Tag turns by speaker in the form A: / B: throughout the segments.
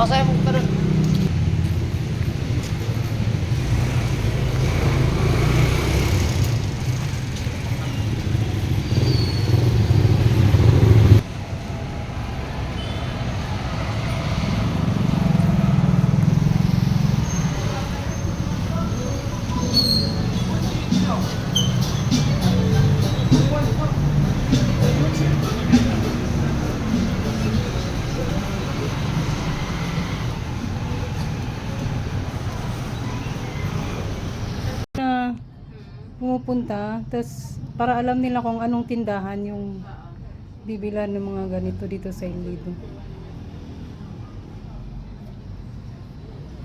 A: saya mo ka doon.
B: Na pumupunta, tas para alam nila kung anong tindahan yung bibilan ng mga ganito dito sa Ilido.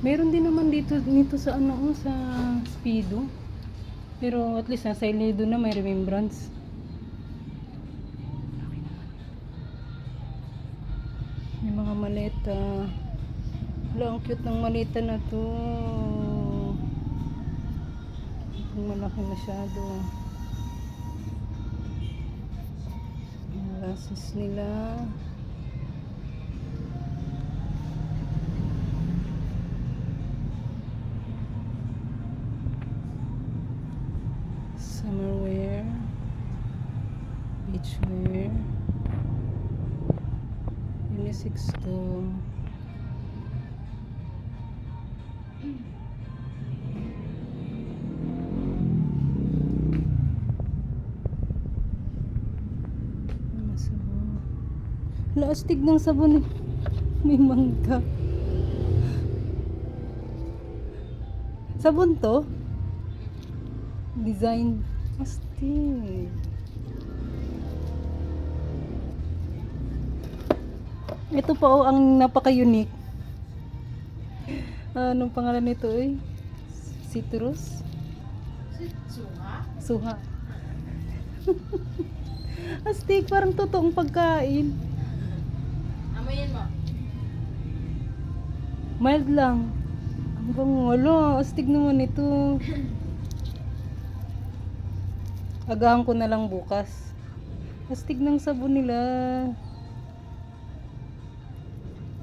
B: Meron din naman nito sa sa Speedo. Pero at least nasa Ilido na may remembrance. May mga maleta. Wala, ang cute ng maleta na to. Ang malaki masyado. Ang glasses nila. Summerwear. Beachwear. Unisex to. Sabon. Lastig ng sabon eh. May mangga. Sabon to? Design. Astig. Ito pa oh, ang napaka-unique. Anong pangalan nito eh? Citrus? Suha. Astig, parang totoong pagkain.
C: Amoyin mo.
B: Mild lang. Ang bango. Wala, astig naman ito. Agahan ko na lang bukas. Astig ng sabon nila.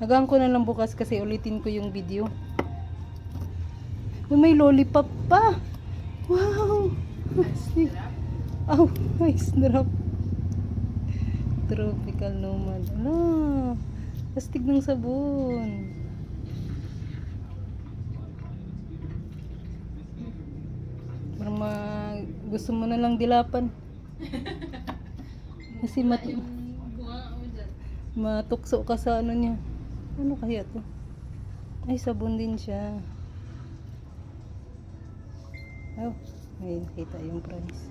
B: Agahan ko na lang bukas kasi ulitin ko yung video. May lollipop pa. Wow. Astig. Oh, nice drop. Tropical Nomad. Ala, astig ng sabon. Parang gusto mo na lang dilapan. Kasi matukso ka sa ano niya. Ano kaya to? Ay, sabon din siya. Oh, may nakita yung price.